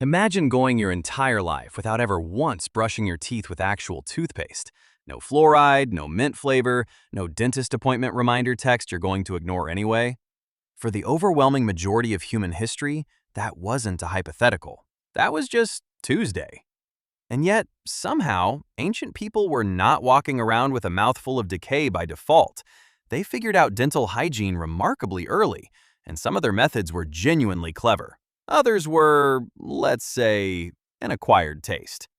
Imagine going your entire life without ever once brushing your teeth with actual toothpaste. No fluoride, no mint flavor, no dentist appointment reminder text you're going to ignore anyway. For the overwhelming majority of human history, that wasn't a hypothetical. That was just Tuesday. And yet, somehow, ancient people were not walking around with a mouthful of decay by default. They figured out dental hygiene remarkably early, and some of their methods were genuinely clever. Others were, let's say, an acquired taste.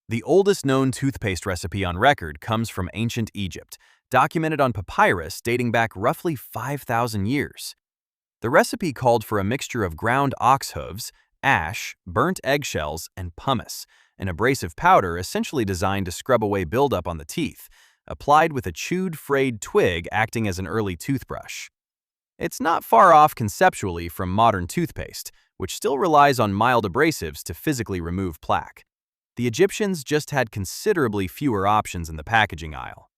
The oldest known toothpaste recipe on record comes from ancient Egypt, documented on papyrus dating back roughly 5,000 years. The recipe called for a mixture of ground ox hooves, ash, burnt eggshells, and pumice, an abrasive powder essentially designed to scrub away buildup on the teeth, applied with a chewed frayed twig acting as an early toothbrush. It's not far off conceptually from modern toothpaste, which still relies on mild abrasives to physically remove plaque. The Egyptians just had considerably fewer options in the packaging aisle.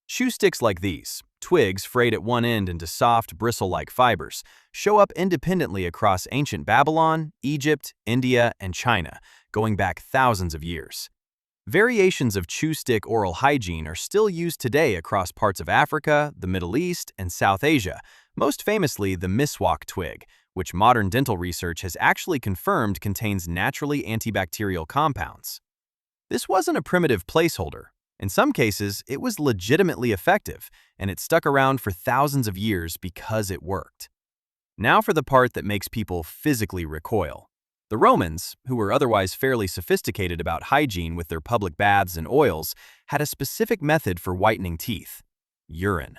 Chew sticks like these, twigs frayed at one end into soft, bristle-like fibers, show up independently across ancient Babylon, Egypt, India, and China, going back thousands of years. Variations of chew stick oral hygiene are still used today across parts of Africa, the Middle East, and South Asia, most famously the miswak twig, which modern dental research has actually confirmed contains naturally antibacterial compounds. This wasn't a primitive placeholder. In some cases, it was legitimately effective, and it stuck around for thousands of years because it worked. Now for the part that makes people physically recoil. The Romans, who were otherwise fairly sophisticated about hygiene with their public baths and oils, had a specific method for whitening teeth: urine.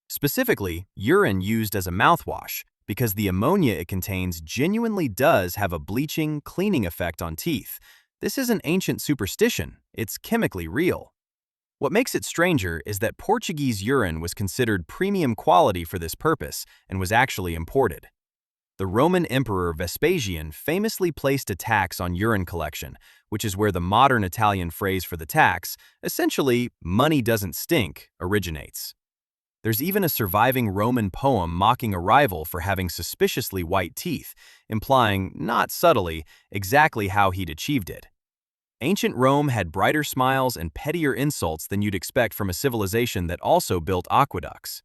Specifically, urine used as a mouthwash, because the ammonia it contains genuinely does have a bleaching, cleaning effect on teeth. This isn't ancient superstition, it's chemically real. What makes it stranger is that Portuguese urine was considered premium quality for this purpose and was actually imported. The Roman Emperor Vespasian famously placed a tax on urine collection, which is where the modern Italian phrase for the tax, essentially "money doesn't stink," originates. There's even a surviving Roman poem mocking a rival for having suspiciously white teeth, implying, not subtly, exactly how he'd achieved it. Ancient Rome had brighter smiles and pettier insults than you'd expect from a civilization that also built aqueducts.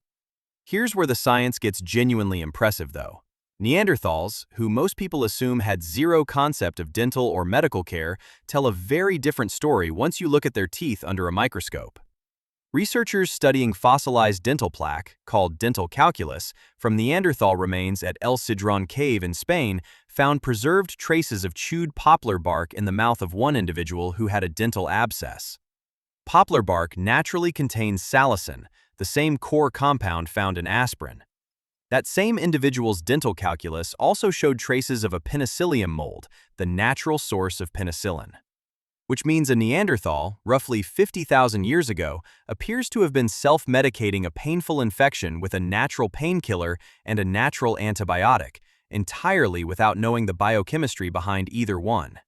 Here's where the science gets genuinely impressive, though. Neanderthals, who most people assume had zero concept of dental or medical care, tell a very different story once you look at their teeth under a microscope. Researchers studying fossilized dental plaque, called dental calculus, from Neanderthal remains at El Sidrón Cave in Spain found preserved traces of chewed poplar bark in the mouth of one individual who had a dental abscess. Poplar bark naturally contains salicin, the same core compound found in aspirin. That same individual's dental calculus also showed traces of a penicillium mold, the natural source of penicillin. Which means a Neanderthal, roughly 50,000 years ago, appears to have been self-medicating a painful infection with a natural painkiller and a natural antibiotic, entirely without knowing the biochemistry behind either one.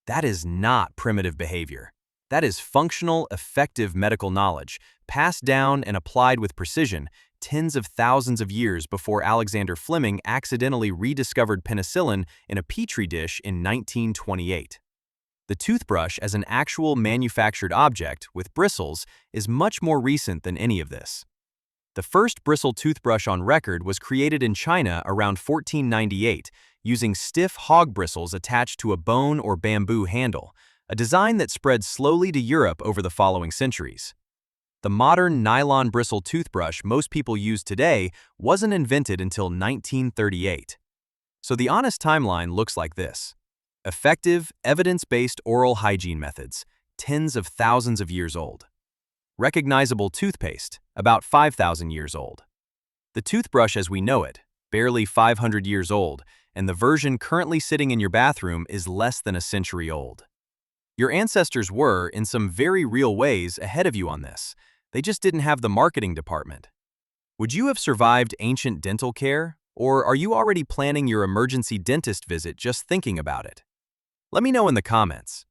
That is not primitive behavior. That is functional, effective medical knowledge, passed down and applied with precision tens of thousands of years before Alexander Fleming accidentally rediscovered penicillin in a petri dish in 1928. The toothbrush as an actual manufactured object with bristles is much more recent than any of this. The first bristle toothbrush on record was created in China around 1498 using stiff hog bristles attached to a bone or bamboo handle, a design that spread slowly to Europe over the following centuries. The modern nylon bristle toothbrush most people use today wasn't invented until 1938. So the honest timeline looks like this. Effective, evidence-based oral hygiene methods, tens of thousands of years old. Recognizable toothpaste, about 5,000 years old. The toothbrush as we know it, barely 500 years old, and the version currently sitting in your bathroom is less than a century old. Your ancestors were, in some very real ways, ahead of you on this. They just didn't have the marketing department. Would you have survived ancient dental care, or are you already planning your emergency dentist visit just thinking about it? Let me know in the comments.